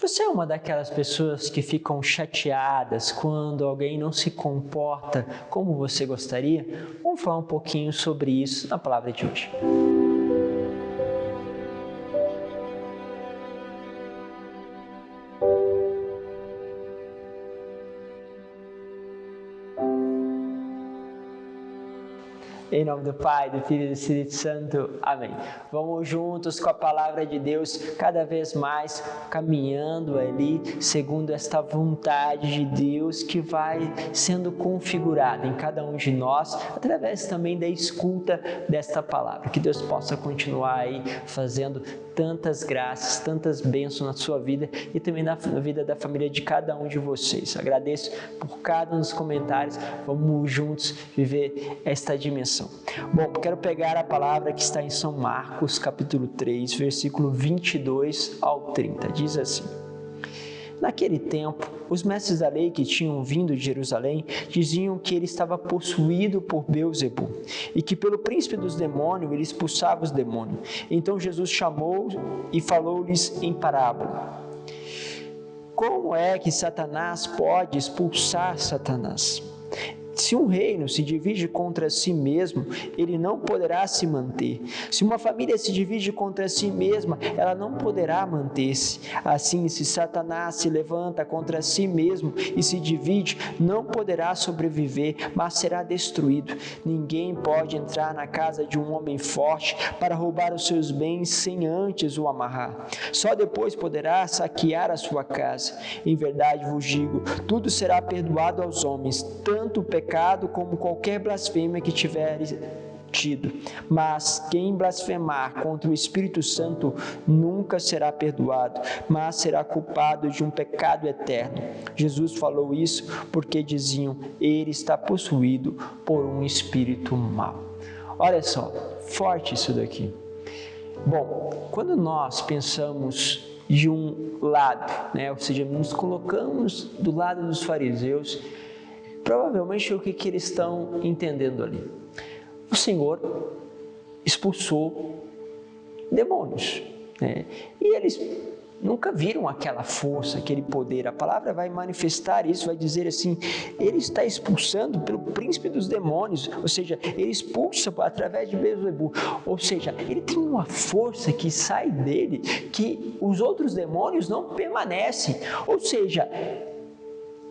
Você é uma daquelas pessoas que ficam chateadas quando alguém não se comporta como você gostaria? Vamos falar um pouquinho sobre isso na palavra de hoje. Em nome do Pai, do Filho e do Espírito Santo. Amém. Vamos juntos com a palavra de Deus, cada vez mais caminhando ali, segundo esta vontade de Deus que vai sendo configurada em cada um de nós, através também da escuta desta palavra. Que Deus possa continuar aí fazendo tantas graças, tantas bênçãos na sua vida e também na vida da família de cada um de vocês. Agradeço por cada um dos comentários. Vamos juntos viver esta dimensão. Bom, quero pegar a palavra que está em São Marcos, capítulo 3, versículo 22 ao 30. Diz assim: Naquele tempo, os mestres da lei que tinham vindo de Jerusalém diziam que ele estava possuído por Beelzebul e que pelo príncipe dos demônios ele expulsava os demônios. Então Jesus chamou e falou-lhes em parábola: Como é que Satanás pode expulsar Satanás? Se um reino se divide contra si mesmo, ele não poderá se manter. Se uma família se divide contra si mesma, ela não poderá manter-se. Assim, se Satanás se levanta contra si mesmo e se divide, não poderá sobreviver, mas será destruído. Ninguém pode entrar na casa de um homem forte para roubar os seus bens sem antes o amarrar. Só depois poderá saquear a sua casa. Em verdade vos digo, tudo será perdoado aos homens, tanto o pecado como qualquer blasfêmia que tiveres tido. Mas quem blasfemar contra o Espírito Santo nunca será perdoado, mas será culpado de um pecado eterno. Jesus falou isso porque diziam: ele está possuído por um espírito mau. Olha só, forte isso daqui. Bom, quando nós pensamos de um lado, ou seja, nos colocamos do lado dos fariseus, provavelmente o que eles estão entendendo ali? O Senhor expulsou demônios, e eles nunca viram aquela força, aquele poder. A palavra vai manifestar isso, vai dizer assim: ele está expulsando pelo príncipe dos demônios, ou seja, ele expulsa através de Beelzebul, ou seja, ele tem uma força que sai dele, que os outros demônios não permanecem, ou seja,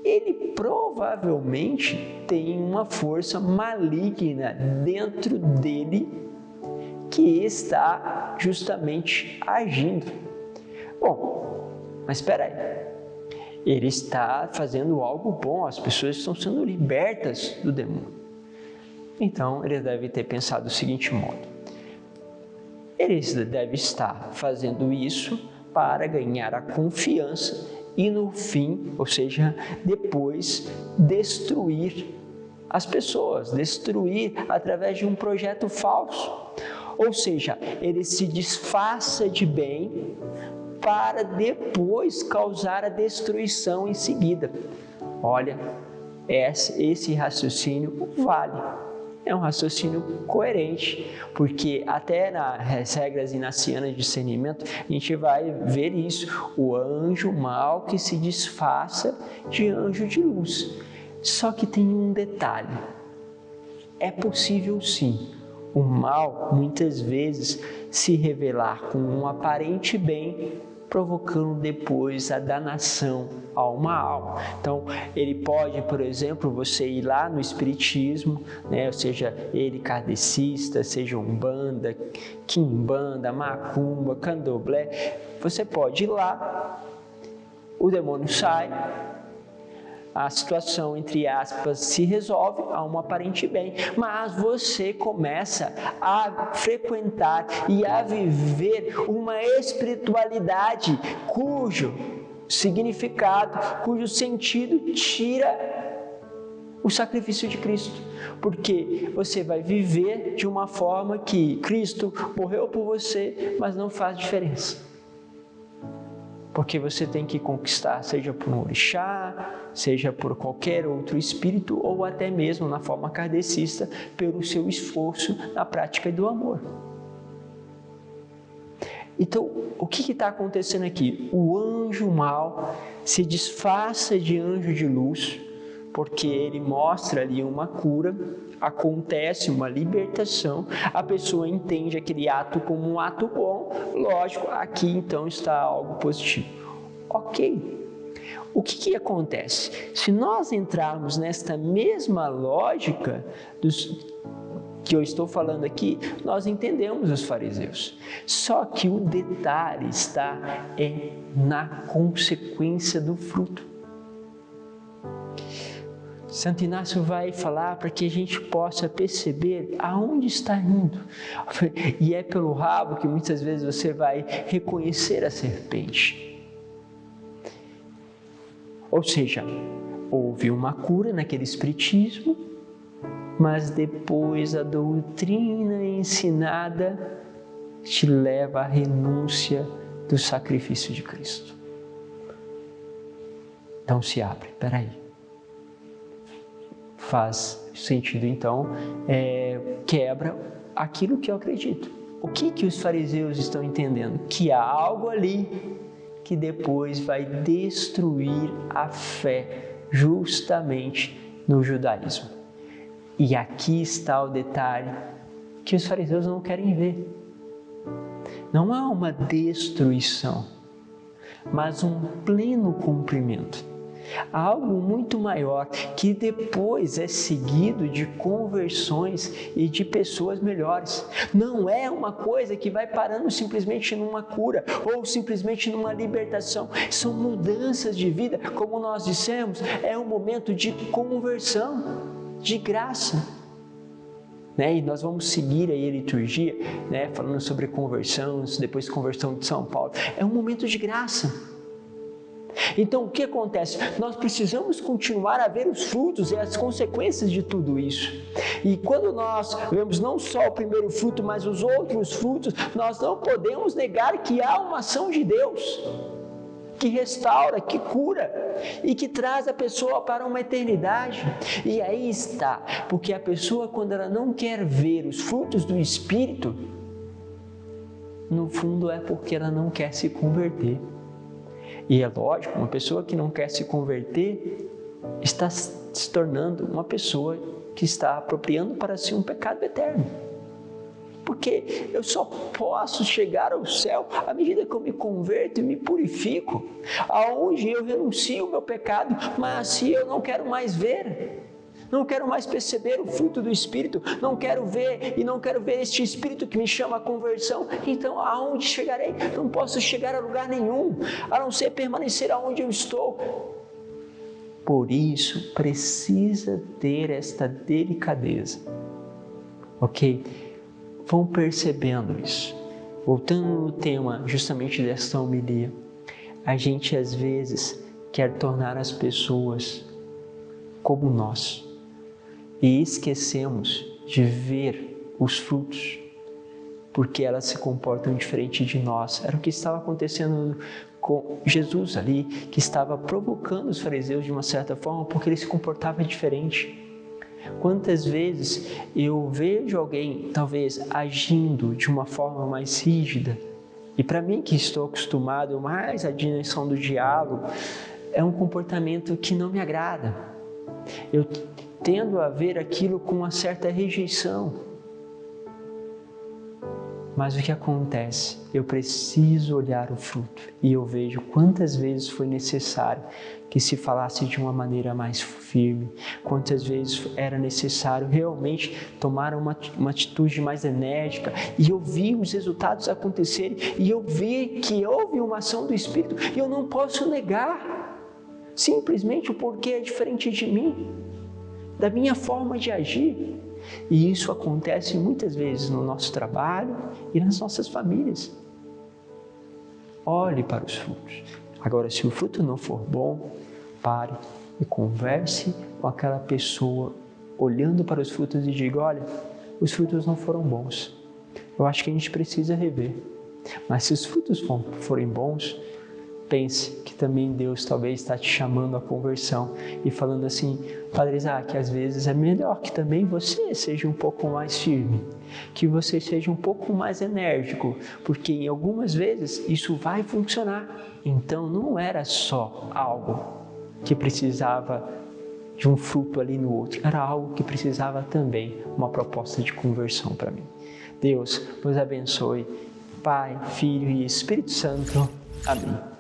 ele provavelmente tem uma força maligna dentro dele que está justamente agindo. Bom, mas espera aí, ele está fazendo algo bom, as pessoas estão sendo libertas do demônio. Então ele deve ter pensado do seguinte modo: ele deve estar fazendo isso para ganhar a confiança e no fim, ou seja, depois, destruir as pessoas, destruir através de um projeto falso. Ou seja, ele se disfarça de bem para depois causar a destruição em seguida. Olha, esse raciocínio vale. É um raciocínio coerente, porque até nas regras inacianas de discernimento, a gente vai ver isso, o anjo mau que se disfarça de anjo de luz. Só que tem um detalhe: é possível sim o mal muitas vezes se revelar com um aparente bem, provocando depois a danação a uma alma. Então, ele pode, por exemplo, você ir lá no espiritismo, ou seja, ele kardecista, seja umbanda, quimbanda, macumba, candomblé, você pode ir lá, o demônio sai, a situação, entre aspas, se resolve a um aparente bem, mas você começa a frequentar e a viver uma espiritualidade cujo significado, cujo sentido tira o sacrifício de Cristo, porque você vai viver de uma forma que Cristo morreu por você, mas não faz diferença. Porque você tem que conquistar, seja por um orixá, seja por qualquer outro espírito, ou até mesmo na forma kardecista, pelo seu esforço na prática do amor. Então, o que está acontecendo aqui? O anjo mau se disfarça de anjo de luz, porque ele mostra ali uma cura, acontece uma libertação, a pessoa entende aquele ato como um ato bom, lógico, aqui então está algo positivo. Ok. O que acontece? Se nós entrarmos nesta mesma lógica que eu estou falando aqui, nós entendemos os fariseus. Só que o detalhe está na consequência do fruto. Santo Inácio vai falar para que a gente possa perceber aonde está indo. E é pelo rabo que muitas vezes você vai reconhecer a serpente. Ou seja, houve uma cura naquele espiritismo, mas depois a doutrina ensinada te leva à renúncia do sacrifício de Cristo. Então se abre, peraí. Faz sentido então, quebra aquilo que eu acredito. O que os fariseus estão entendendo? Que há algo ali que depois vai destruir a fé justamente no judaísmo. E aqui está o detalhe que os fariseus não querem ver. Não há uma destruição, mas um pleno cumprimento. Há algo muito maior que depois é seguido de conversões e de pessoas melhores. Não é uma coisa que vai parando simplesmente numa cura ou simplesmente numa libertação. São mudanças de vida, como nós dissemos, é um momento de conversão, de graça. E nós vamos seguir aí a liturgia, falando sobre conversão, depois conversão de São Paulo. É um momento de graça. Então, o que acontece? Nós precisamos continuar a ver os frutos e as consequências de tudo isso. E quando nós vemos não só o primeiro fruto, mas os outros frutos, nós não podemos negar que há uma ação de Deus que restaura, que cura e que traz a pessoa para uma eternidade. E aí está, porque a pessoa, quando ela não quer ver os frutos do Espírito, no fundo é porque ela não quer se converter. E é lógico, uma pessoa que não quer se converter está se tornando uma pessoa que está apropriando para si um pecado eterno. Porque eu só posso chegar ao céu à medida que eu me converto e me purifico, aonde eu renuncio o meu pecado, mas se eu não quero mais ver, não quero mais perceber o fruto do Espírito, não quero ver e não quero ver este Espírito que me chama à conversão, então aonde chegarei? Não posso chegar a lugar nenhum, a não ser permanecer aonde eu estou. Por isso, precisa ter esta delicadeza, ok? Vão percebendo isso. Voltando no tema justamente desta homilia, a gente às vezes quer tornar as pessoas como nós e esquecemos de ver os frutos, porque elas se comportam diferente de nós. Era o que estava acontecendo com Jesus ali, que estava provocando os fariseus de uma certa forma, porque ele se comportava diferente. Quantas vezes eu vejo alguém, talvez, agindo de uma forma mais rígida, e para mim que estou acostumado mais à dimensão do diálogo, é um comportamento que não me agrada. Eu tendo a ver aquilo com uma certa rejeição. Mas o que acontece? Eu preciso olhar o fruto e eu vejo quantas vezes foi necessário que se falasse de uma maneira mais firme, quantas vezes era necessário realmente tomar uma atitude mais enérgica, e eu vi os resultados acontecerem, e eu vi que houve uma ação do Espírito, e eu não posso negar, simplesmente porque é diferente de mim, da minha forma de agir. E isso acontece muitas vezes no nosso trabalho e nas nossas famílias. Olhe para os frutos. Agora, se o fruto não for bom, pare e converse com aquela pessoa, olhando para os frutos e diga: olha, os frutos não foram bons. Eu acho que a gente precisa rever. Mas se os frutos forem bons, pense que também Deus talvez está te chamando à conversão e falando assim, Padre Isaac, às vezes é melhor que também você seja um pouco mais firme, que você seja um pouco mais enérgico, porque em algumas vezes isso vai funcionar. Então não era só algo que precisava de um fruto ali no outro, era algo que precisava também uma proposta de conversão para mim. Deus vos abençoe, Pai, Filho e Espírito Santo. Amém.